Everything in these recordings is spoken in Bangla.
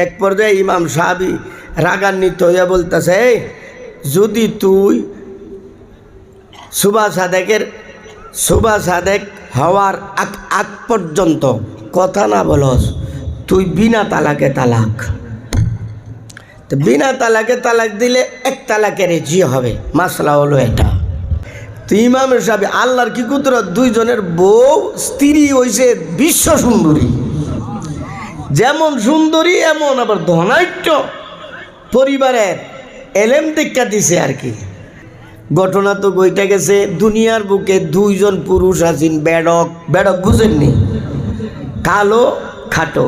এক পর্যায়ে ইমাম সাহাবী রাগান্বিত হইয়া বলতেছে, যদি তুই সুবা সাদেক হওয়ার আগ পর্যন্ত কথা না বলস, তুই বিনা তালাকে তালাক। তো বিনা তালাকে তালাক দিলে এক তালাকের জি হবে, মাসলা হলো এটা। তো ইমাম সাহেব আল্লাহর কি কুদরত, দুইজনের বউ স্ত্রী হইছে বিশ্ব সুন্দরী, যেমন সুন্দরী এমন আবার ধনাঢ্য পরিবারের, এলেম দীক্ষা দিছে আর কি। ঘটনা তো বইটা গেছে, দুনিয়ার বুকে দুইজন পুরুষ আছেন বেডক। বেডক বুঝেননি? কালো খাটো।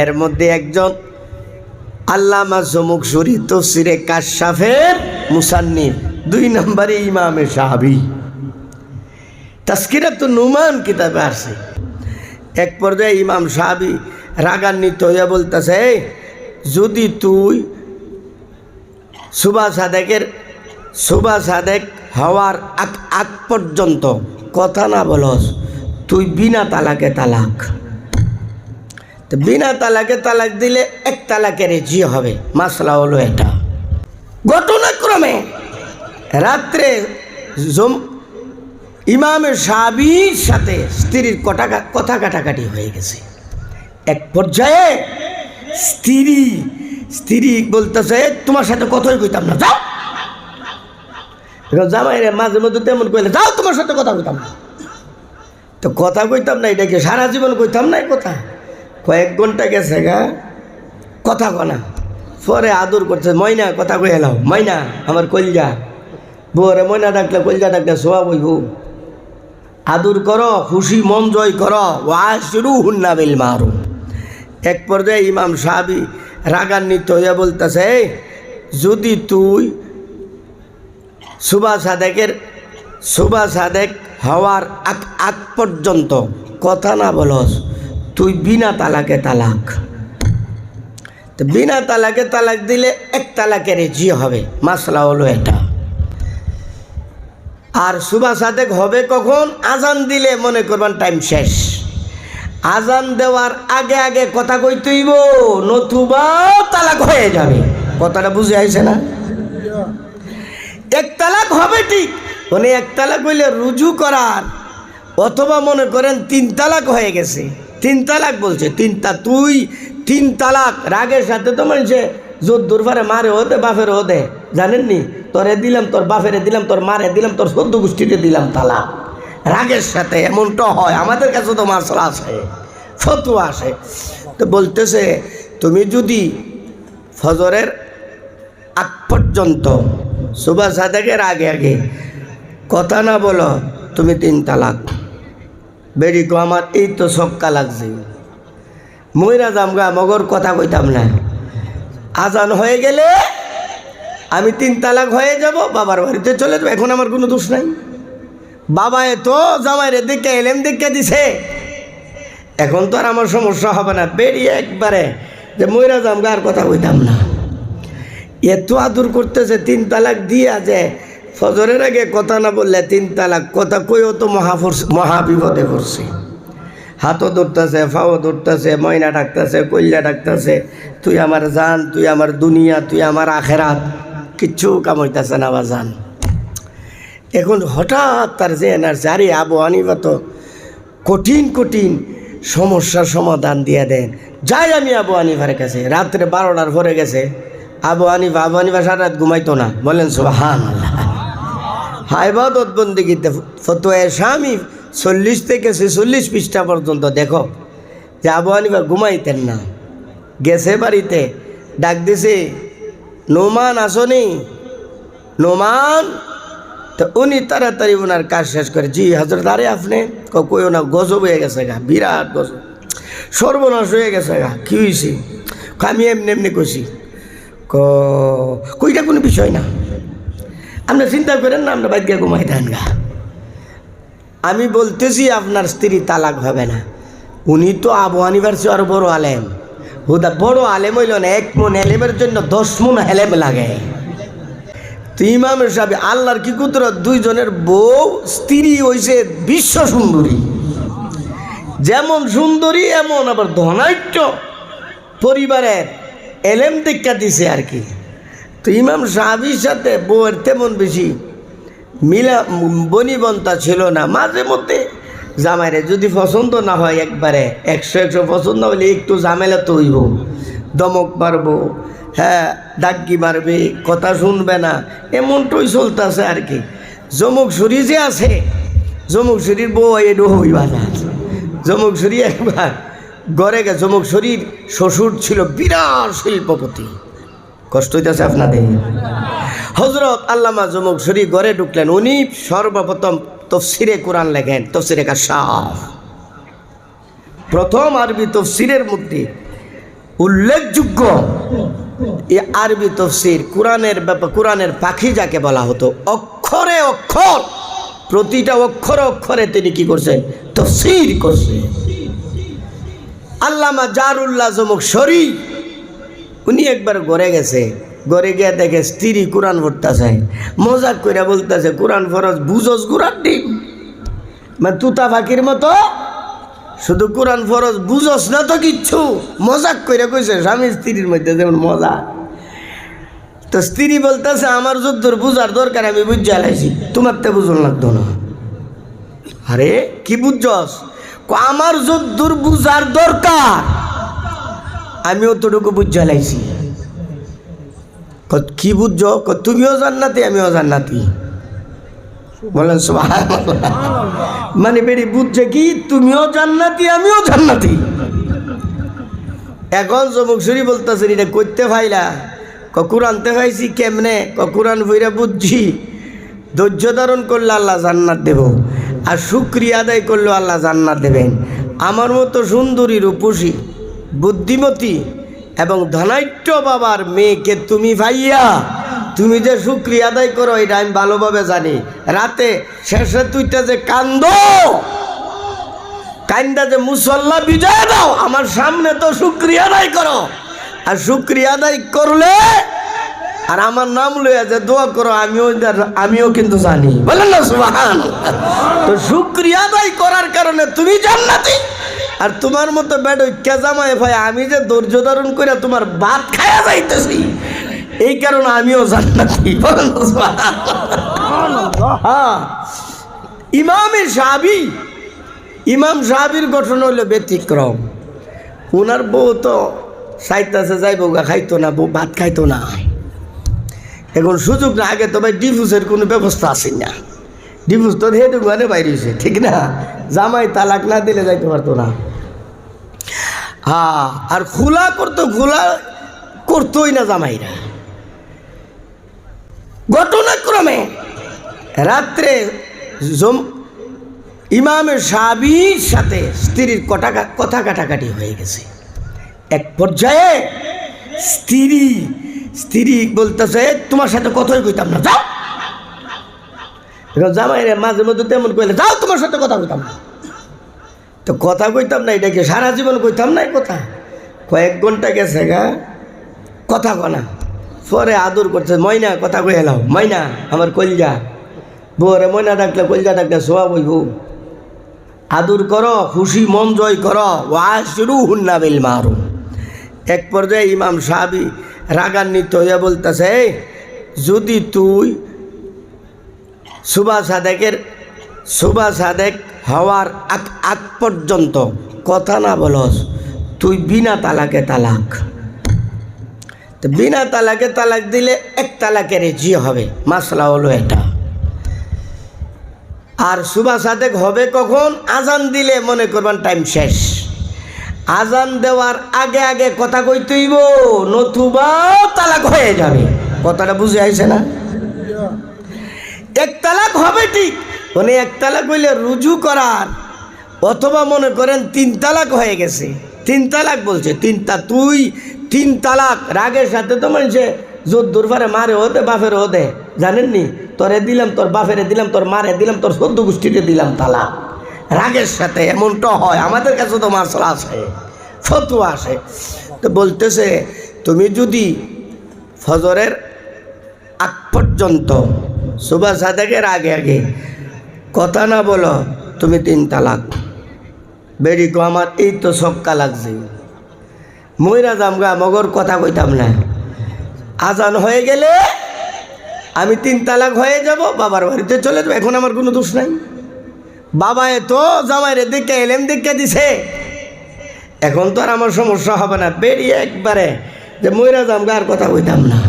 এর মধ্যে একজন আল্লামা জমুকশরী তফসিরে কাশাফের মুসান্নিফ, 2 নম্বরে ইমামে সাহাবী, তাজকিরাতুন নুমান কিতাবে আছে। এক পর্যায়ে ইমাম সাহাবী রাগান্বিত হইয়া বলতেছে, যদি তুই সুবা সাদেক হওয়ার আগ পর্যন্ত কথা না বলস, তুই বিনা তালাকে তালাক। তো বিনা তালাকে তালাক দিলে এক তালাকের জি হবে, মাসলা হলো এটা। ঘটনাক্রমে রাত্রে ইমামের সাহাবীর সাথে স্ত্রীর কথা কাটাকাটি হয়ে গেছে। এক পর্যায়ে স্ত্রী বলতেছে, তোমার সাথে কথাই কইতাম না, যাও। জামাইরে মাঝে মধ্যে তেমন কইলে, যাও তোমার সাথে কথা কইতাম না। তো কথা কইতাম না এটাকে সারা জীবন কইতাম না, কথা কয়েক ঘন্টা গেছে গা, কথা কনা। পরে আদর করছে, ময়না কথা কই এলাও, ময়না আমার কলজা। বউরে ময়না ডাকলে, কলজা ডাকলে সোয়া বইব। আদর করো, খুশি মন জয় করো, ওয়াশরুহুন্না বিল মারুফ। এক পর্যায়ে ইমাম সাহাবী রাগান্বিত হইয়া বলতেছে, যদি তুই সুবা সাদেক হওয়ার আগ পর্যন্ত কথা না বলস, তুই বিনা তালাকে তালাক। তো বিনা তালাকে তালাক দিলে এক তালাকের জি হবে, মাসলা হলো এটা। আর সুবা সাদেক হবে কখন? আজান দিলে মনে করবেন টাইম শেষ। আজান দেওয়ার আগে কথা কইতেইব, নতুবা তালাক হয়ে যাবে। কথাটা বুঝে আইছে না? এক তালাক হবে ঠিক, মানে এক তালাক হইলে রুজু করার, অথবা মনে করেন 3 তালাক হয়ে গেছে, 3 তালাক বলছে, তুই 3 তালাক। রাগের সাথে তো মানুষে যদ্দুর পারে মারে হতে বাপের হতে, জানেননি? তোরে দিলাম, তোর বাপেরে দিলাম, তোর মারে দিলাম, তোর 14 গোষ্ঠীতে দিলাম তালাক। রাগের সাথে এমনটা হয়, আমাদের কাছে তো মাসলা আছে, ফতোয়া আসে। তো বলতেছে, তুমি যদি ফজরের আগ পর্যন্ত সুবা সাদেকের আগে কথা না বলো, তুমি 3 তালাক। বেরি কো আমার এই তো ছক্কা লাগছে, মইরা জামগা, মগর কথা কইতাম না। আজান হয়ে গেলে আমি 3 তালাক হয়ে যাব, বাবার বাড়িতে চলে যাবো, এখন আমার কোনো দোষ নাই। বাবায় তো জামাইরে দেখে এলেম দেখে দিছে, এখন তো আর আমার সমস্যা হবে না। বেরিয়ে একবারে যে মইরা জামগা, আর কথা কইতাম না। এত আদর করতেছে, 3 তালাক দিয়া যে ফজরের আগে কথা না বললে 3 তালাক। কথা কইও তো মহাবিপদে পড়ছে। হাতও ধরতেছে, ফাও ধরতেছে, ময়না ডাকতেছে, কল্যা ডাকতেছে, তুই আমার জান, তুই আমার দুনিয়া, তুই আমার আখেরাত, কিচ্ছু কামাইতেছে না বা জান। এখন হঠাৎ তার যে এনার্জি, আরে আবু হানিফা তো কঠিন সমস্যার সমাধান দিয়ে দেন। যাই আমি আবু হানিফার কাছে, রাত্রে 12টার পরে গেছে। আবু হানিফা সারা রাত ঘুমাইতো না, বলেন সুবহানাল্লাহ। ইবাদত বন্দেগীতে ফতোয়া স্বামী 40 থেকে 46 পৃষ্ঠা পর্যন্ত দেখো যে আবু হানিফা ঘুমাইতেন না। গেছে বাড়িতে, ডাক দিছে, নোমান আসনি? নোমান? তো উনি তাড়াতাড়ি ওনার কাজ শেষ করে, জি হজরত। আরে আপনি? কই না, গজব হয়ে গেছে গা, বিরাট গজব, সর্বনাশ হয়ে গেছে গা। কি হয়েছে? আমি এমনি কইছি। কইটা কোনো বিষয় না, আপনি চিন্তা করেন না, আমরা বাইক গিয়ে ঘুমাই দেন গা। আমি বলতেছি আপনার স্ত্রী তালাক হবে না। উনি তো আবু হানিফার চেয়ে আরো বড় আলেম। হুদা বড় আলেম হইল না, 1 মণ এলেমের জন্য 10 মণ এলেম লাগে। তো ইমাম সাহেব আল্লাহর কি কুদরত, দুইজনের বউ স্ত্রী হইছে বিশ্ব সুন্দরী, যেমন সুন্দরী এমন আবার ধনাঢ্য পরিবারের, এলেম দীক্ষা দিছে আর কি। তো ইমাম সাহাবীর সাথে বউয়ের তেমন বেশি বনিবন্তা ছিল না। মাঝে মধ্যে জামাইরে যদি পছন্দ না হয়, একবারে 100 পছন্দ হলে একটু ঝামেলা তো হইব, দমক মারবো, হ্যাঁ ডাক্কি মারবে, কথা শুনবে না, এমনটাই চলতেছে আর কি। জমুকসুরি যে আছে, জমুকসুরির বউ এডো হই বাজার। জমুকসুরি একবার গড়ে গে, জমুকসুরির শ্বশুর ছিল বিরাট শিল্পপতি। কষ্ট হইতেছে আপনাদের? হজরত আল্লামা জমুকসুরি ঘরে ঢুকলেন। উনি সর্বপ্রথম তফসিরে কোরআন লেখেন, তফসিরে কাশাফ। প্রথম আরবি তফসিরের মধ্যে উল্লেখযোগ্য এই আরবি তফসির, কোরআনের ব্যাপার, কোরআনের পাখি যাকে বলা হতো, অক্ষরে অক্ষর, প্রতিটা অক্ষরে অক্ষরে তিনি কি করছেন? তফসির করছেন। আল্লামা জারুল্লাহ জমুকসুরি উনি একবার ঘরে গেছে, ঘরে গিয়ে দেখে স্ত্রী কোরআন পড়তেছে, মজাক করে বলতেছে, কোরআন ফরজ বুঝস গুড়ার ডিম, মানে তুতা ফাঁকির মতো, শুধু কোরআন ফরজ বুঝস না তো কিচ্ছু, মজাক করে কইছে স্বামী স্ত্রীর মধ্যে যেমন মজা। তো স্ত্রী বলতেছে, আমার যদ্দুর বুঝার দরকার আমি বুঝে আলাইছি, তোমার তো বুঝন লাগতো না। আরে কি বুঝছস? আমার যদ্দুর বুঝার দরকার আমি অতটুকু বুঝে আলাইছি। কি বুঝছো? তুমিও জান্নাতি আমিও জান্নাতি। বলেন সুবহানাল্লাহ। মানে বেরি বুঝছে কি, তুমিও জান্নাতি আমিও জান্নাতি। এখন জমুকসুরি বলতেছে, এটা করতে পাইলা? কোরআনতে পাইছি কেমনে? কোরআন বইরা বুঝছি, ধৈর্য ধারণ করলে আল্লাহ জান্নাত দেব, আর শুকরিয়া আদায় করলেও আল্লাহ জান্নাত দেবেন। আমার মতো সুন্দরী, রূপসী, বুদ্ধিমতী এবং ধনাঢ্য বাবার মেয়েকে তুমি ভাইয়া, তুমি যে শুকরিয়া আদায় করো এটা আমি ভালোভাবে জানি। রাতে শেষে তুইটা যে কান্দা যে মুসল্লা বিজয় দাও, আমার সামনে তো শুকরিয়া আদায় করো, আর শুকরিয়া আদায় করলে আর আমার নাম লইয়া যে দোয়া করো, আমিও কিন্তু জানি। বলেন না সুবহানাল্লাহ। তো শুকরিয়া আদায় করার কারণে তুমি জান্নাতি, আর তোমার মতো বেডকে জামাই ভাই আমি যে ধৈর্য ধারণ করে তোমার ভাত খায়া যাইতেছি, এই কারণে আমিও জান্নাতি। হ্যাঁ, ইমাম সাহাবীর গঠন হইল ব্যতিক্রম। ওনার বউ তো সাইতাছে যাইব গা, খাইতো না, বউ ভাত খাইতো না। এখন সুযোগ না, আগে তো ভাই ডিভোর্সের কোনো ব্যবস্থা আছে না, ডিভোর্স তো হেঁটে ঘরে বাইরে হয়েছে, ঠিক না? জামাই তালাক না দিলে যাইতে পারতো না। হ্যাঁ, আর খোলা করতোই না জামাইরা। ঘটনাক্রমে রাত্রে ইমামের সাহাবীর সাথে স্ত্রীর কথা কাটাকাটি হয়ে গেছে। এক পর্যায়ে স্ত্রী বলতেছে, তোমার সাথে কথাই কইতাম না, যাও। জামাইরে মাঝে মধ্যে তেমন কইলে, যাও তোমার সাথে কথা কইতাম না। তো কথা কইতাম না এটাকে সারা জীবন কইতাম না, কথা কয়েক ঘন্টা গেছে গা, কথা কনা। পরে আদর করছে, ময়না কথা কই এলাও, ময়না আমার কলজা। বউরে ময়না ডাকলে, কলজা ডাকলে সোয়া বইব। আদর করো, খুশি মন জয় করো, ওয়াশরুহুন্না বিল মারুফ। এক পর্যায়ে ইমাম সাহাবী রাগান্বিত হইয়া বলতেছে, যদি তুই সুবা সাদেক হওয়ার আগ পর্যন্ত কথা না বলস, তুই বিনা তালাকে তালাক। তো বিনা তালাকে তালাক দিলে এক তালাকের জি হবে, মাসলা হলো এটা। আর সুবা সাদেক হবে কখন? আজান দিলে মনে করবেন টাইম শেষ। আজান দেওয়ার আগে আগে কথা কইতে হইব, নতুবা তালাক হয়ে যাবে। কথাটা বুঝে আইছে না? এক তালাক হবে ঠিক, মানে এক তালাক হইলে রুজু করার, অথবা মনে করেন 3 তালাক হয়ে গেছে, 3 তালাক বলছে, তুই 3 তালাক। রাগের সাথে তো মানুষে যদ্দুর পারে মারে হতে বাপের হতে, জানেননি? তোরে দিলাম, তোর বাপেরে দিলাম, তোর মারে দিলাম, তোর 14 গোষ্ঠীতে দিলাম তালাক। রাগের সাথে এমনটা হয়, আমাদের কাছে তো মাসলা আছে, ফতোয়া আছে। তো বলতেছে, তুমি যদি ফজরের আগ পর্যন্ত, সুবা সাদেকের আগে আগে কথা না বলো, তুমি 3 তালাক। বেড়ি কো আমার এই তো সক্কা লাগছে, মইরা জামগা মগর কথা কইতাম না। আজান হয়ে গেলে আমি 3 তালাক হয়ে যাব, বাবার বাড়িতে চলে যাবো, এখন আমার কোনো দোষ নাই। বাবায় তো জামাইরে দেখে এলেম দেখে দিছে, এখন তো আর আমার সমস্যা হবে না। বেরিয়ে একবারে যে মইরা জামগা আর কথা কইতাম না।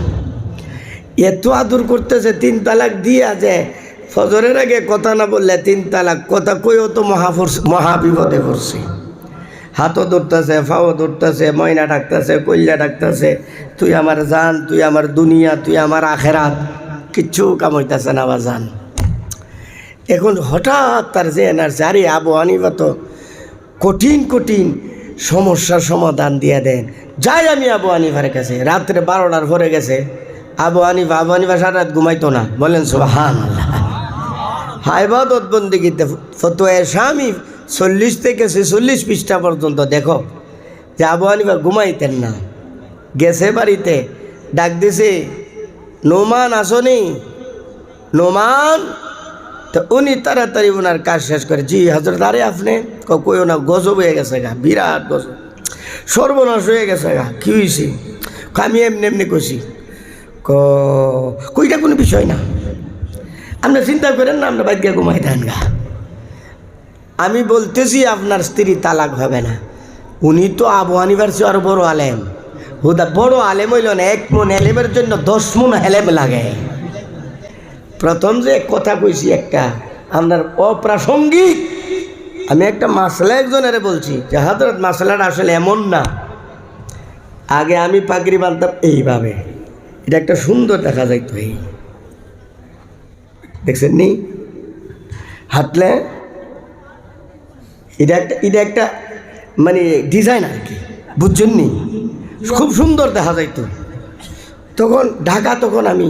এত আদর করতেছে, 3 তালাক দিয়া যে ফজরের আগে কথা না বললে 3 তালাক কথা কইও তো মহা বিপদে পড়ছে। হাতও ধরতেছে, ফাও ধরতেছে, ময়না ডাকতেছে, কইলা ডাকতেছে, তুই আমার জান, তুই আমার দুনিয়া, তুই আমার আখেরাত, কিচ্ছু কামাইতেছে না আমার জান। এখন হঠাৎ তার যে এনার্জি, আরে আবু হানিফা তো কঠিন কঠিন সমস্যার সমাধান দিয়ে দেন। যাই আমি আবু হানিফার কাছে, রাত্রে 12টার পরে গেছে আবু হানিফা সারা রাত ঘুমাইতো না, বলেন সুবহানাল্লাহ। ইবাদত বন্দেগীতে ফতোয়া স্বামী 40 থেকে 46 পৃষ্ঠা পর্যন্ত দেখো যে আবু হানিফা ঘুমাইতেন না। গেছে বাড়িতে, ডাক দিছে, নোমান আসনি? নোমান? তো উনি তাড়াতাড়ি ওনার কাজ শেষ করে, জি হজরত। আরে আপনি? কইও না, গজব হয়ে গেছে গা, বিরাট গজব, সর্বনাশ হয়ে গেছে গা। কী হয়েছে? আমি এমনি এমনি কইছি। কইটা কোনো বিষয় না, আপনার চিন্তা করেন না, আমরা বাইকে ঘুমাই দেন গা। আমি বলতেছি আপনার স্ত্রী তালাক হবে না। উনি তো আবু হানিফার চেয়ে আরো বড় আলেম। হুদা বড় আলেম হইল না, 1 মন এলেমের জন্য 10 মন এলেম লাগে। প্রথম যে কথা কইছি একটা আপনার অপ্রাসঙ্গিক, আমি একটা মাসলা একজনের বলছি যে হযরত মাসলাটা আসলে এমন না। আগে আমি পাগড়ি বাঁধতাম এইভাবে, এটা একটা সুন্দর দেখা যাইতো, এই দেখছেন নি হাঁটলে, এটা একটা মানে ডিজাইন আর কি, বুঝছেন নি, খুব সুন্দর দেখা যাইতো। তখন ঢাকা, তখন আমি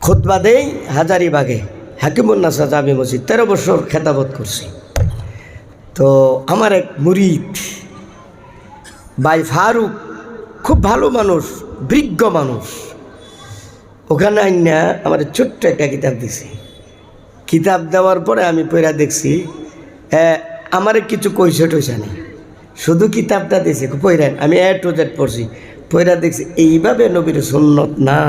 খুতবা দেই হাজারিবাগে, হাকিমুন্নাসা জামি মসজিদ, 13 বছর খেতাবত করছি। তো আমার এক মুরিদ ভাই ফারুক, খুব ভালো মানুষ, বিজ্ঞ মানুষ, ওখানে আইনা আমার ছোট্ট একটা কিতাব দিছি। কিতাব দেওয়ার পরে আমি পড়া দেখছি, আমার কিছু কইছে টইছে না, শুধু কিতাবটা দিয়েছে পড়েন। আমি A to Z পড়ছি, পড়া দেখছি এইভাবে নবীর সুন্নত না,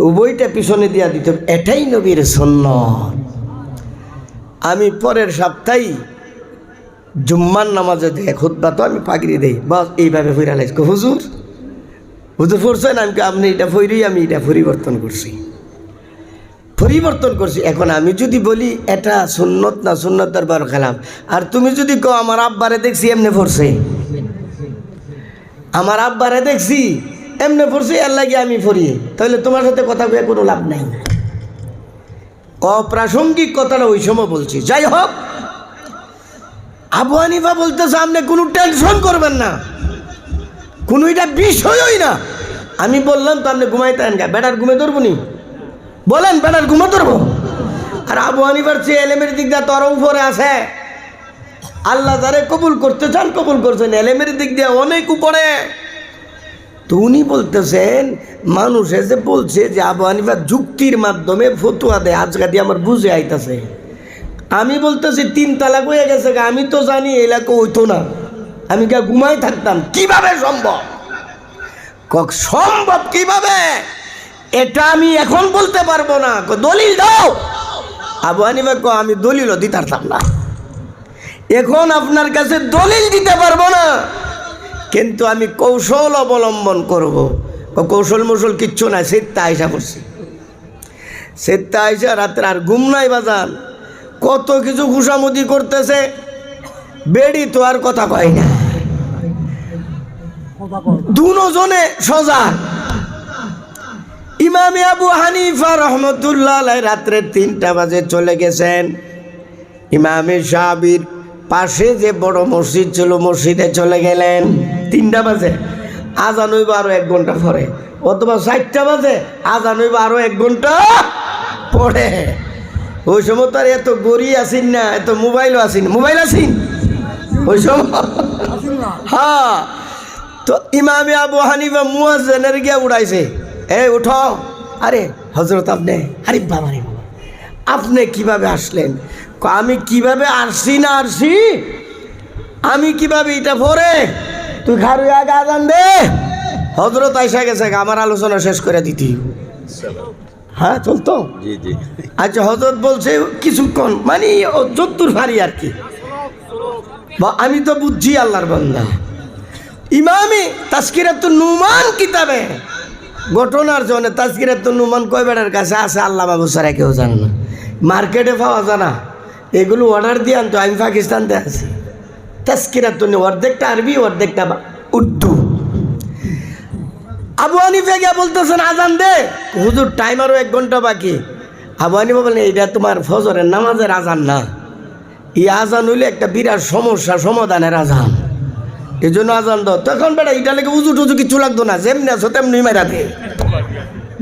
উভয়টা পিছনে দিয়া দিত, এটাই নবীর সুন্নত। আমি পরের সপ্তাহে জুম্মার নামাজে দেয় খুতবা, তো আমি পাগড়ি দেই, বাস এইভাবে ফিরা লাগছে। হুজুর হুজুর পড়ছেন? আমি আপনি এটা ফইরি, আমি এটা পরিবর্তন করছি। এখন আমি যদি বলি এটা সুন্নত না, সুন্নতের বার খেলাম, আর তুমি যদি কো আমার আব্বারে দেখছি এমনি পড়ছে, আমার আব্বারে দেখছি এমনি পড়ছে, এর লাগে আমি পড়ি, তাহলে তোমার সাথে কথা কয়ে কোনো লাভ নাই। অপ্রাসঙ্গিক কথাটা ওই সময় বলছি। যাই হোক, আবু হানিফা বলতেছে আপনি কোনো টেনশন করবেন না, কোনো এটা বিষয়ই না। আমি বললাম তো আপনি ঘুমাইতেন গা, বেটার ঘুমে ধরবো নি? বলেন, বেটার ঘুমে ধরবো? আর আবু হানিফার চেয়ে এলেমের দিক দিয়ে তোর উপরে আছে। আল্লাহ যারে কবুল করতে চান কবুল করছেন, এলেমের দিক দিয়ে অনেক উপরে। তো উনি বলতেছেন, মানুষ এসে বলছে যে আবু হানিফা যুক্তির মাধ্যমে ফতুয়া দেয়, আজকা দিয়ে আমার বুঝে আইতাছে। আমি বলতেছি 3 তালাক হয়ে গেছে, আমি তো জানি এলাকা হইতো না, আমি কে ঘুমাই থাকতাম। কিভাবে সম্ভব? সম্ভব কিভাবে এটা আমি এখন বলতে পারবো না, দলিল দাও। আবু হানিফা কো আমি দলিলও দিতে পারতাম না, এখন আপনার কাছে দলিল দিতে পারবো না, কিন্তু আমি কৌশল অবলম্বন করব। কৌশল মৌশল কিচ্ছু নাই, সেটা আইসা করছি, সেটা আইসা রাত্রে আর ঘুম নাই বাজান, কত কিছু ঘুষামুদি করতেছে। বেড়ি তো আর কথা কয় না, দুজনে সজাগ। ইমামে আবু হানিফা রহমতুল্লাহ আলাইহি রাত্রে 3টা বাজে চলে গেছেন। ইমামে শাফির পাশে যে বড় মসজিদ ছিল, মসজিদে চলে গেলেন 3টা বাজে। আজান হইব আরো 1 ঘন্টা পরে, অথবা 4টা বাজে, আজান হইব আরো 1 ঘন্টা পরে। ওই সময় তো আর এত গড়ি আসিন না, এত মোবাইলও আসিন, মোবাইল আসিন ওই সময়। হ্যাঁ, তো ইমামে আবু হানিফা মুয়াজ্জিনের গিয়া উড়াইছে, এই উঠো। আরে হযরত আপনি, আরে বাবা রে বাবা, আপনি কিভাবে আসলেন? আমি কিভাবে আসছি না আসছি, আমি কিভাবে এটা পরে তুই খারুই আগে আজান দে। হজরত আইসা গেছে, আমার আলোচনা শেষ করে দিতি। হ্যাঁ চলতো। আচ্ছা হজরত বলছে কিছুক্ষণ, মানে যত্তুর ফারি আর কি। আমি তো বুঝছি আল্লাহর বান্দা। ইমামে তাজকিরাতুন নুমান কিতাবে ঘটনার জন্য তাজকিরাতুন নুমান কয় বেড়ার কাছে আছে, আল্লাহ বাবু সারা কেউ জানে না, মার্কেটে পাওয়া যায় না। এগুলো অর্ডার দিয়ে আনতো, আমি পাকিস্তানতে আছি। তাজকিরাতুন অর্ধেকটা আরবি অর্ধেকটা উর্দু। আবু হানিফা গিয়া বলতেছেন আজান দে। হুজুর টাইম আরও 1 ঘন্টা বাকি। আবু হানিফা বলেন এইটা তোমার ফজরের নামাজের আজান না, এই আজান হইলে একটা বিরাট সমস্যা সমাধানের আজান, এই জন্য আজান দাও। তখন বেটা এটা লেগে উজু টুজু কিছু লাগতো না, যেমনি আছো তেমনি মেরা দে।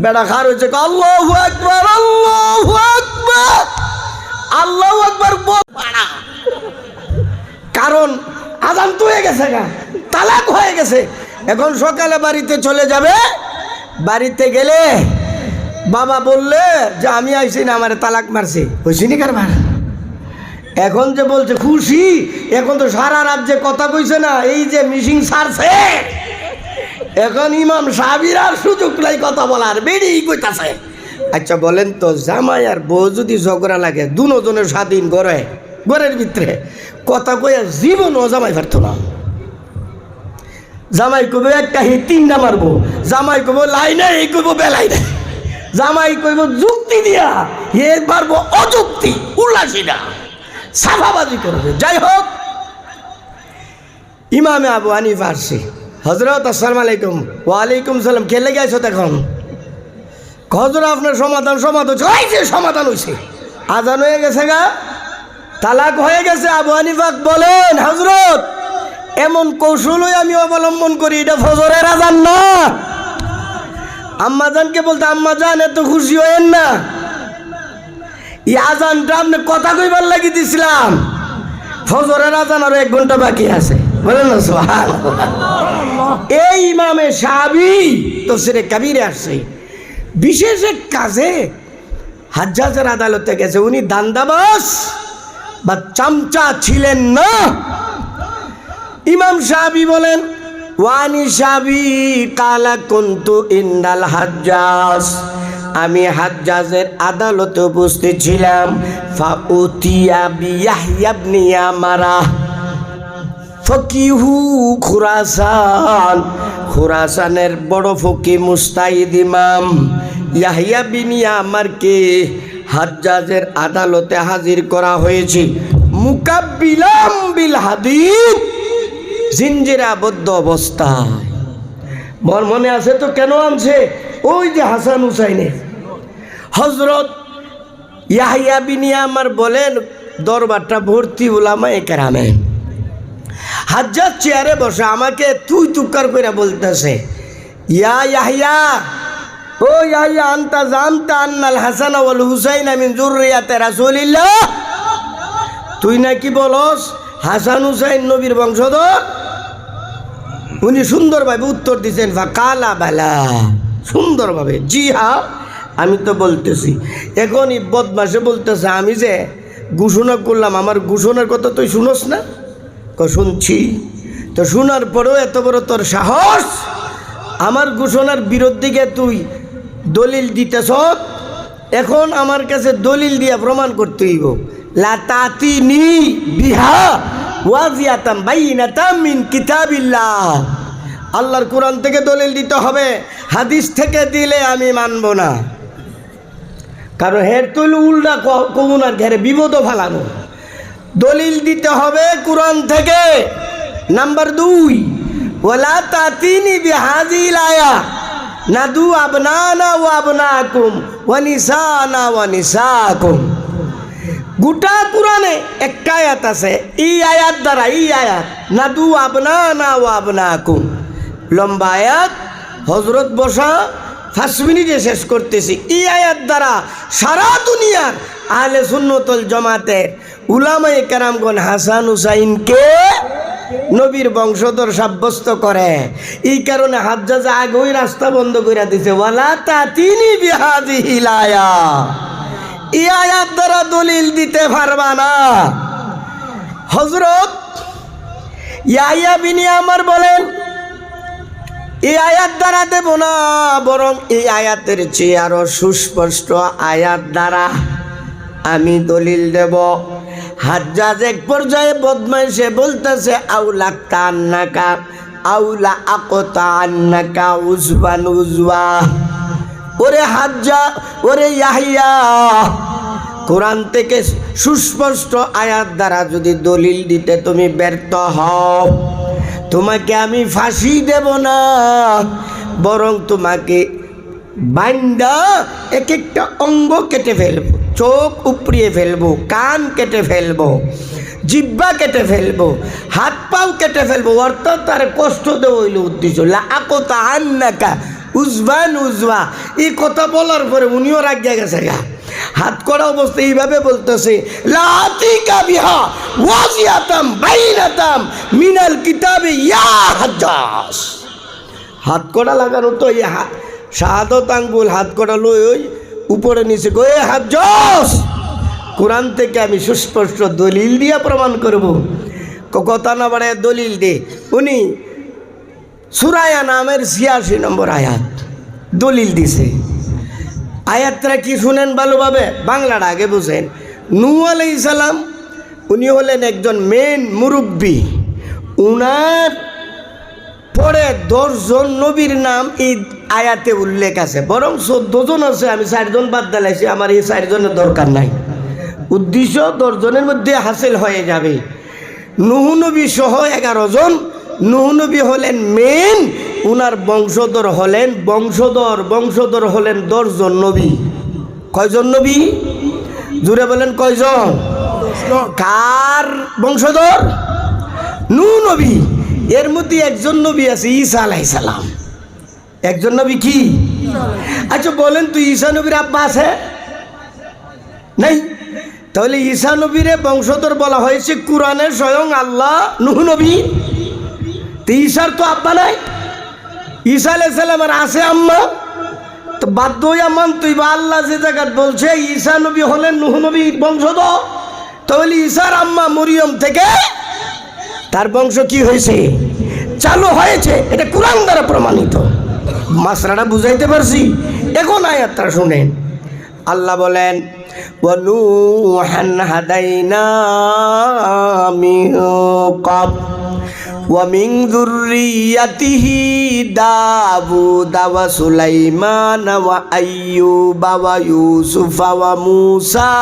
বেটা খার হয়েছে আল্লাহু আকবার আল্লাহু আকবার আল্লাহু আকবার বল, কারণ আজান তো হয়ে গেছে গা, তালাক হয়ে গেছে। এখন সকালে বাড়িতে চলে যাবে, বাড়িতে গেলে বাবা বললে যে আমি আইসি না, আমার তালাক মারছে, হয়েছি নি কারবার। এখন যে বলছে খুশি, এখন তো সারা রাজ্যে কথা কইছে না, এই যে মিশিং সারছে, এখন ইমাম সাহাবীর আর সুযোগ নাই কথা বলার, বেরিয়ে কইতাছে। আচ্ছা বলেন তো, জামাই আর বউ যদি ঝগড়া লাগে, দুজনের স্বাধীন ঘরের ভিতরে কথা কইয়া জীবনও জামাই পারতো না। জামাই কইব একটা হি 3টা মারবো, জামাই কইব লাইনে, এই কইব বেলাই নাই, জামাই কইব যুক্তি দিয়া, এ পারবো অযুক্তি উল্লাসীরা সাফাবাজি করবে। যাই হোক, ইমামে আবু হানিফা আসছে। হজরত আসসালামু আলাইকুম। ওয়ালাইকুম সালাম। কে লেগে আছো তখন? হজরত আপনার সমাধান হয়েছে, সমাধান হয়েছে, আজান হয়ে গেছে গা, তালাক হয়ে গেছে। আবু হানিফা বলেন হজরত এমন কৌশলই আমি অবলম্বন করি, এটা ফজরের আজান না। আম্মাজানকে বলতে, আম্মাজান এত খুশি হয়েন না, এই আজানটা আপনি কথা কইবার লাগি দিছিলাম, ফজরের আজান আরো 1 ঘন্টা বাকি আছে। বলেন না সুবহানাল্লাহ। এই ইমামে সাহাবী তাফসীরে কাবীরে আসছে, বিশেষ এক কাজে হাজ্জাজের আদালতে গেছে। উনি দান্দাবাজ বা চামচা ছিলেন না। ইমাম সাহাবী বলেন, ওয়ানি সাহাবী কালা কুনতু ইন্দাল হাজ্জাজ, আমি হাজ্জাজের আদালতে উপস্থিত ছিলাম। ফাউতিয়া বিয়াহইয়া ইবনে আমারা ফকিহু খুরাসান, খুরাসানের বড় ফকি মুস্তাহিদ ইমাম ইয়াহইয়া বিন আমারকে হাজ্জাজের আদালতে হাজির করা হয়েছে। মুকাব্বিলাম বিল হাদিদ, জিঞ্জিরাবদ্ধ অবস্থায়। মনে আছে তো কেন আনছে? ওই যে হাসান হুসাইনের। হজরত ইয়াহইয়া বিন আমার বলেন দরবারটা ভর্তি উলামায়ে কেরামে। হাজ্জাজ চেয়ারে বসে আমাকে তুই তুকার করে বলতেছে, ইয়াহইয়া, ও ইয়াহইয়া, আনতা জানতা আন্নাল হাসান ওয়াল হুসাইন মিন যুররিয়াতি রাসূলিল্লাহ, তুই নাকি বলস হাসান হুসাইন নবীর বংশধর? উনি সুন্দরভাবে উত্তর দিচ্ছেন, ফাকালা বালা, সুন্দরভাবে, জি হ্যাঁ আমি তো বলতেছি। এখন এই বদমাসে বলতেছে, আমি যে ঘোষণা করলাম, আমার ঘোষণার কথা তুই শুনস না? শুনছি। তো শোনার পরেও এত বড় তোর সাহস, আমার ঘোষণার বিরুদ্ধে গিয়ে তুই দলিল দিতেছ। এখন আমার কাছে দলিল দিয়ে প্রমাণ করতে হইব। লা তাতিনি বিহা ওয়াজিয়াতাম বাইনাতাম মিন কিতাবিল্লাহ, আল্লাহর কোরআন থেকে দলিল দিতে হবে, হাদিস থেকে দিলে আমি মানব না। কারণ হের তুই উল্টা কমুনার ঘেরে বিপদও ফালানো। দলিল দিতে হবে কোরআন থেকে। নাম্বার 2, ওয়ালা তাতিনি বিহাযিল আয়া নাদু আবনানা ওয়া আবনাকুম ওয়া নিসানা ওয়া নিসাকুম। গোটা কোরআনে একটা আয়াত আছে, এই আয়াত দ্বারা, এই আয়াত নাদু আবনানা ওয়া আবনাকুম, লম্বা আয়াত, হজরত বসা 5 মিনিটে শেষ করতেছি। এই আয়াত দ্বারা সারা দুনিয়ার আহলে সুন্নাতুল জামাতের উলামায়ে কেরামগণ হাসান হুসাইনকে নবীর বংশধর সাব্যস্ত করে। এই কারণে হাজ্জাজ আগেই রাস্তা বন্ধ করে দিছে, ওয়ালা তাতিনি বিহাযিহিল আয়া, এই আয়াত দ্বারা দলিল দিতে পারবা না। হযরত ইয়াহইয়া বিন ইয়ামার বলেন এই আয়াত দ্বারা দেব না, বরং এই আয়াতের চেয়ে আরো সুস্পষ্ট আয়াত দ্বারা আমি দলিল দেব। হাজ্জাজ এক পর্যায়ে বদমাইশে বলতেছে আউলা কান্নাকা আউলা আকতা আন্নাকা উজবান উজবা। ওরে হাজ্জা, ওরে ইয়াহইয়া, কোরআন থেকে সুস্পষ্ট আয়াত দ্বারা যদি দলিল দিতে তুমি ব্যর্থ হও, তোমাকে আমি ফাঁসি দেব না, বরং তোমাকে বান্দা এক একটা অঙ্গ কেটে ফেলবো, চোখ উপড়িয়ে ফেলবো, কান কেটে ফেলবো, জিহ্বা কেটে ফেলবো, হাত পাও কেটে ফেলবো। অর্থাৎ তার কষ্ট দেওয়া হইল উদ্দেশ্য। লা আকতা আন্নাকা উজবান উজবা, এই কথা বলার পরে উনিও রাগিয়া গেছে গা। হাত করা অবস্থায় এইভাবে বলতেছে লাতিকা বিহা ওয়াজিয়াতাম বাইনাতাম মিনাল কিতাবে ইয়া হাজ্জাজ। হাত করা লাগানো তো এই শাহাদত আঙ্গুল হাত করা লই ওই উপরে নিচে গয়ে হাজ্জাজ, কোরআন থেকে আমি সুস্পষ্ট দলিল দিয়া প্রমাণ করব। কথা না বাড়ায় দলিল দে। উনি সূরা নামের ৮৬ নম্বর আয়াত দলিল দিছে। আয়াতটা কি শুনেন ভালোভাবে, বাংলাটা আগে বুঝেন। নূহ আলাইহিস সালাম উনি হলেন একজন মেন মুরব্বী। উনার পরে ১০ জন নবীর নাম এই আয়াতে উল্লেখ আছে, বরং ১৪ জন আছে। আমি ৪ জন বাদ দিলাইছি, আমার এই ৪ জনের দরকার নাই। উদ্দেশ্য ১০ জনের মধ্যে হাসিল হয়ে যাবে। নূহ নবী সহ ১১ জন। নূহ নবী হলেন মেন, উনার বংশধর হলেন বংশধর হলেন ১০ জন নবী। কয়জন নবী? জুড়ে বলেন কয়জন? কার বংশধর? নূহ নবী। এর মধ্যে একজন নবী আছে ঈসা আলাইহিস সালাম। একজন নবী কি? আচ্ছা বলেন তো, ঈসা নবীর আব্বা আছে নাই? তাহলে ঈসা নবীরে বংশধর বলা হয়েছে কোরআনে স্বয়ং আল্লাহ নূহ নবী। তো ঈসার তো আব্বা নাই। ঈসা আলাইহিস সালামের আছে আম্মা, তো বাধ্য হইয়া মানতেই বা আল্লাহ যে জায়গা বলছে ঈসা নবী হলেন নূহ নবীর বংশধর, তাহলে ঈসার আম্মা মরিয়ম থেকে তার বংশ কি হয়েছে? চালু হয়েছে। এটা কোরআন দ্বারা প্রমাণিত। মাসরাটা বুঝাইতে পারছি? এখন আয়াতটা শুনেন। আল্লাহ বলেন ওয়া নূহান হাদাইনা মিন ক্বাবল ওয়া মিন যুররিয়াতিহি দাউদ ওয়া সুলাইমান ওয়া আইয়ুব ওয়া ইউসুফ ওয়া মূসা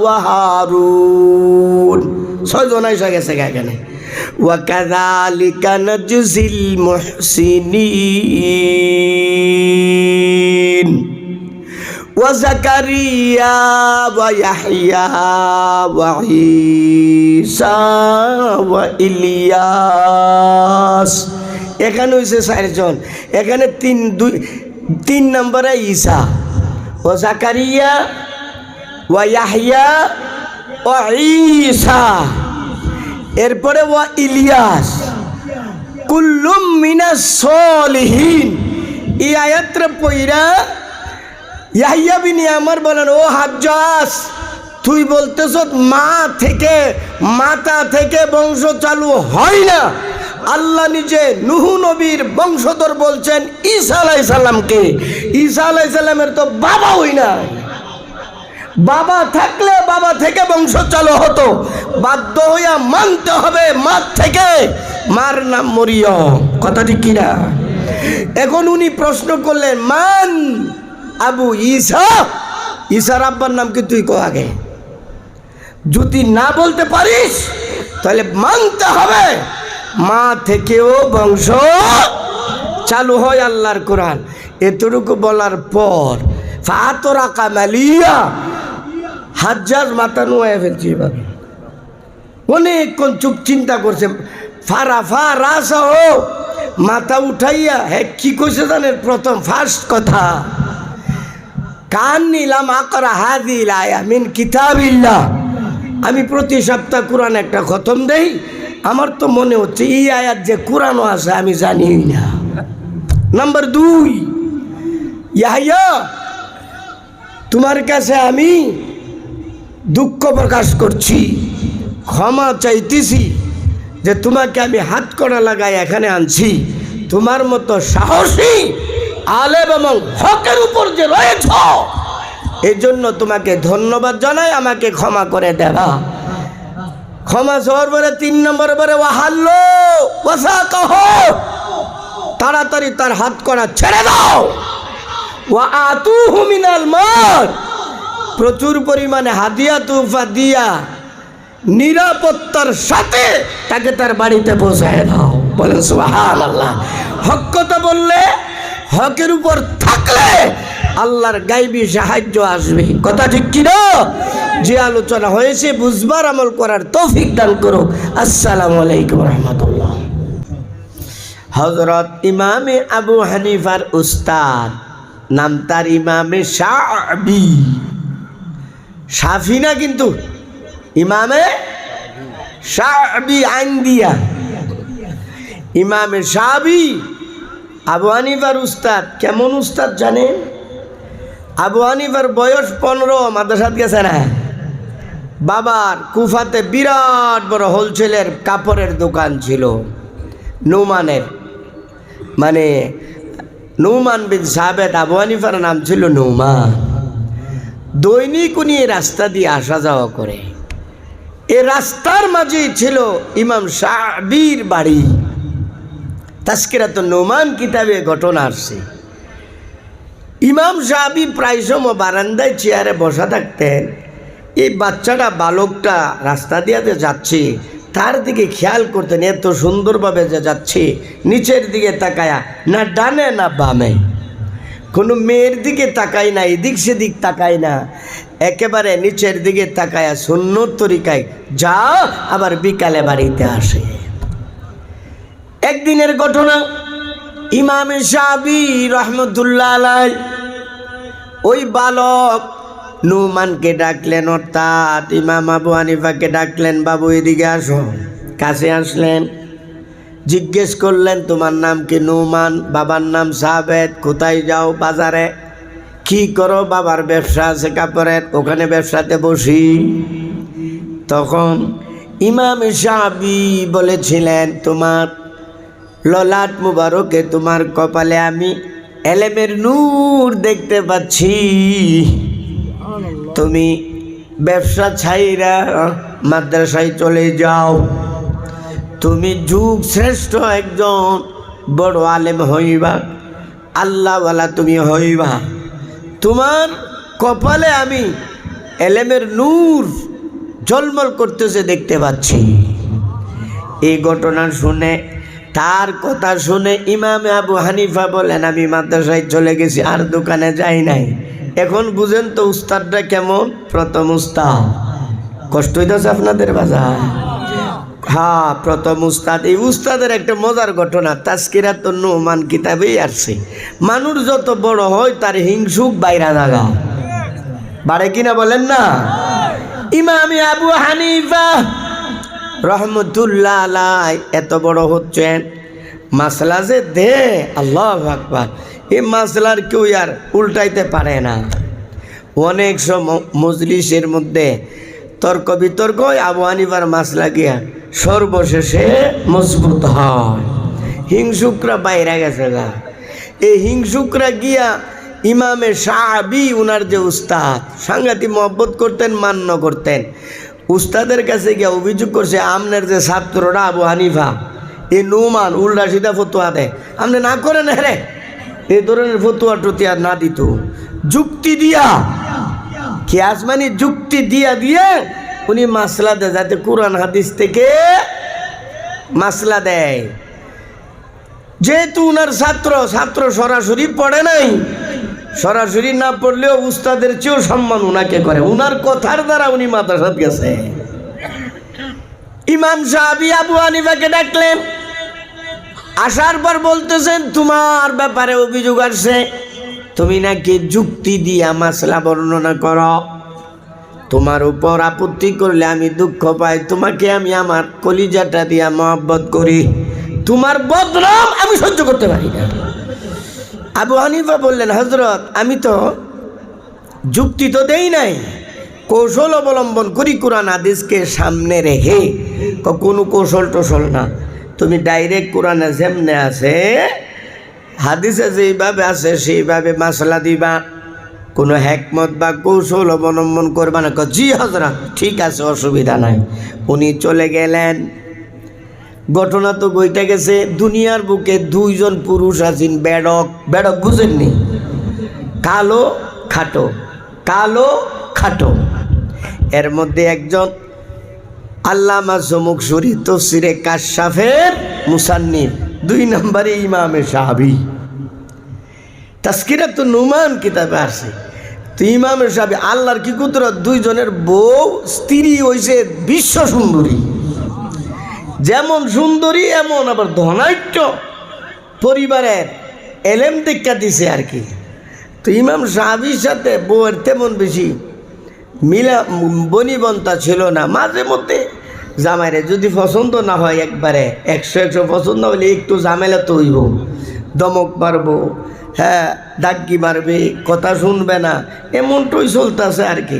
ওয়া হারুন। ৬ জন এসে গেছে এখানে। ওয়া কাযালিকা নাজজিল মুহসিনিন ওয়া যাকারিয়া ওয়া ইয়াহইয়া ওয়া ঈসা ওয়া ইলিয়াস। এখানে হয়েছে ৪ জন। এখানে ৩ নম্বরে ঈসা, ওয়া যাকারিয়া ওয়া ইয়াহইয়া ওয়া ঈসা, এরপরে ওয়া ইলিয়াস, কুল্লুম মিনাস সলিহিন। এই আয়াতটা পইরা ইয়াহইয়া বিন ইয়ামার বলেন ও হাজ্জাজ, তুই বলতেছ মাথা থেকে বংশ চালু হয় না। আল্লাহ নিজে নূহ নবীর বংশধর বলছেন ঈসা আলাইহিস সালামকে। ঈসা আলাইহিস সালামের তো বাবা হই না। বাবা থাকলে বাবা থেকে বংশ চালু হতো। বাধ্য হইয়া মানতে হবে মা থেকে। মার নাম মরিয়ম। কথা ঠিক কিনা? এখন উনি প্রশ্ন করলেন মান আবু ঈসা। ঈসার আব্বার নাম কি তুই কো আগে? যদি না বলতে পারিস তাহলে মানতে হবে মা থেকেও বংশ চালু হয় আল্লাহর কোরআন। এতটুকু বলার পর ফাতরা কামালিয়া হাজ্জাজ মাথা নোয়া ফেলছে। এভাবে অনেকক্ষণ চুপ চিন্তা করছে। ফারাসা ও মাথা উঠাইয়া কি কইছে জানেন? প্রথম ফার্স্ট কথা, কান নিলাম আকরা হাদিল আয়া মিন কিতাবিল্লাহ। আমি প্রতি সপ্তাহ কোরআন একটা খতম দেই। আমার তো মনে হচ্ছে এই আয়াত যে কোরআনও আছে আমি জানি না। নাম্বার ২, ইয়াহইয়া তোমার কাছে আমি দুঃখ প্রকাশ করছি, ক্ষমা চাইতেছি যে তোমাকে আমি হাত কড়া লাগাই এখানে আনছি। তোমার মতো সাহসী আলেম এবং হকের উপর যে রয়েছ, এই জন্য তোমাকে ধন্যবাদ জানাই, আমাকে ক্ষমা করে দেবা। ক্ষমা চাওয়ার পরে 3 নম্বর পরে ওয়াহাল্লো ওয়াসাকাহ, তাড়াতাড়ি তার হাত কড়া ছেড়ে দাও। ওয়া আতুহু মিনাল মাল, প্রচুর পরিমাণে হাদিয়া তুফা দিয়া নিরাপত্তার সাথে তাকে তার বাড়িতে পৌঁছায় দাও। বলেন সুবহানাল্লাহ। হক কথা বললে, হকের উপর থাকলে আল্লাহর গায়বী সাহায্য আসবে। কথা ঠিক কি না? যে আলোচনা হয়েছে বুঝবার আমল করার তৌফিক দান করো। আসসালামু আলাইকুম রহমতুল্লাহ। হযরত ইমামে আবু হানিফার উস্তাদ, নাম তার ইমামে শাফি। শাফি না কিন্তু, ইমামে শাফি আইন দিয়া। ইমামে শাফি আবু হানিফার উস্তাদ। কেমন উস্তাদ জানেন? আবু হানিফার বয়স 15, মাদ্রাসাত গেছে না। বাবার কুফাতে বিরাট বড় হোলসেলের কাপড়ের দোকান ছিল, নৌমানের, মানে নৌমান বিন সাবেত। আবু হানিফার নাম ছিল নৌমান। দৈনিক উনি এই রাস্তা দিয়ে আসা যাওয়া করে। এই রাস্তার মাঝেই ছিল ইমাম শাফির বাড়ি। তাজকিরাতুন নৌমান কিতাবে ঘটনা আসছে। ইমাম শাফি প্রায় সময় বারান্দায় চেয়ারে বসা থাকতেন। এই বাচ্চাটা, বালকটা রাস্তা দিয়ে যাচ্ছে, তার দিকে খেয়াল করতেন। এত সুন্দরভাবে যে যাচ্ছে, নিচের দিকে তাকায়া, না ডানে না বামে, কোনো মেয়ের দিকে তাকায় না, এদিক সেদিক তাকায় না, একেবারে নিচের দিকে তাকায়া সুন্নত তরিকায় যা, আবার বিকালে বাড়িতে আসে। একদিনের ঘটনা, ইমাম শাফি রহমতুল্লাহ আলাইহি ওই বালক নুমানকে ডাকলেন, অর্থাৎ ইমাম আবু হানিফাকে ডাকলেন, বাবু এদিকে আসো। কাছে আসলেন, জিজ্ঞেস করলেন, তোমার নাম কি? নুমান। বাবার নাম সাবেত। কোথায় যাও? বাজারে। কি করো? বাবার ব্যবসা আছে কাপড়ের, ওখানে ব্যবসাতে বসি। তখন ইমাম শাফি বলেছিলেন, তোমার ললাট মুবারকে, তোমার কপালে আমি এলেমের নূর দেখতে পাচ্ছি। তুমি ব্যবসা ছাইরা মাদ্রাসায় চলে যাও, তুমি যুগ শ্রেষ্ঠ একজন বড় আলেম হইবা, আল্লাহওয়ালা তুমি হইবা। তোমার কপালে আমি এলেমের নূর ঝলমল করতেছে দেখতে পাচ্ছি। এই ঘটনা শুনে, তার কথা শুনে ইমাম আবু হানিফা বলেন, আমি মাদ্রাসায় চলে গেছি, আর দোকানে যাই নাই। এখন বুঝেন তো উস্তাদটা কেমন? প্রথম উস্তাদ। কষ্ট হইতেছে আপনাদের বাজার? হ্যাঁ, প্রথম উস্তাদ। এই উস্তাদের একটা মজার ঘটনা তাজকিরাতুন নৌমান কিতাবেই আসছে। মানুষ যত বড় হয় তার হিংসুক বাইরা জাগা বাড়ে কিনা, বলেন না? ইমাম আবু হানিফা রহমতুল্লাহ আলাইহি এত বড় হচ্ছেন, মাসলা যে দে, আল্লাহু আকবার, এই মাসলার কেউ আর উল্টাইতে পারে না। অনেক সময় মজলিসের মধ্যে তর্ক বিতর্ক, আবু হানিফার মাসলা গিয়া সর্বশেষে মজবুত হয়। হিংসুকরা বাইরে গেছে গা। এই হিংসুকরা গিয়া ইমামে শাফি, উনার যে উস্তাদ, সাংঘাতিক মহব্বত করতেন, মান্য করতেন, উস্তাদের কাছে গিয়া অভিযোগ করছে, আমনের যে ছাত্ররা আবু হানিফা, এই নৌমান উল্টা সিধা ফতুয়া দেয়, আপনি না করেন রে। এই ধরনের ফতুয়া টুতিয়া না দিত, যুক্তি দিয়া, কিয়াস মানে যুক্তি দিয়া দিয়ে উনি মাসলা দেয়, যাতে কোরআন হাদিস থেকে মাসলা দেয়। যেহেতু উনার ছাত্র সরাসরি পড়ে নাই, সরাসরি না পড়লেও উস্তাদের চেয়েও সম্মান উনাকে করে, উনার কথার দ্বারা উনি মাদ্রাসাত গেছে। ইমাম শাফি আবু হানিফাকে ডাকলেন, আসার পর বলতেছেন, তোমার ব্যাপারে অভিযোগ আসছে, তুমি নাকি যুক্তি দিয়া মাসলা বর্ণনা করো, তোমার উপর আপত্তি করলে আমি দুঃখ পাই, তোমাকে আমি আমার কলিজাটা দিয়া মহব্বত করি, তোমার বদনাম আমি সহ্য করতে পারি না। আবু হানিফা বললেন, হযরত আমি তো যুক্তি তো দেই নাই, কৌশল অবলম্বন করি কোরআন হাদিসকে সামনে রেখে, কোনো কৌশল টোশল না, তুমি ডাইরেক্ট কোরআনে যেমনে আছে হাদিসে যেইভাবে আছে সেইভাবে মাসলা দিবা, কোনো হেকমত বা কৌশল অবলম্বন করবা না। জি হযরত ঠিক আছে, অসুবিধা নাই। উনি চলে গেলেন। ঘটনা তো বইতে গেছে, দুনিয়ার বুকে দুইজন পুরুষ আছেন বেড়ক। বেড়ক বুঝেননি? কালো খাটো, কালো খাটো। এর মধ্যে একজন আল্লামা জমুকসুরি তফসিরে কাশাফের মুসান্নিফ, 2 নম্বরে ইমামে সাহাবী, তাজকিরাতুন নুমান কিতাবে আছে। তো ইমামে সাহাবী আল্লাহর কি কুদরত, দুইজনের বউ স্ত্রী হইছে বিশ্ব সুন্দরী, যেমন সুন্দরী এমন আবার ধনাঢ্য পরিবারের, এলেম দীক্ষা দিছে আর কি। তো ইমাম সাহাবীর সাথে বউয়ের তেমন বেশি বনিবন্তা ছিল না। মাঝে মধ্যে জামাইরে যদি পছন্দ না হয়, একবারে 100 পছন্দ হলে একটু ঝামেলা তো হইব, দমক মারবো, হ্যাঁ ডাক্কি মারবে, কথা শুনবে না, এমনটাই চলতেছে আর কি।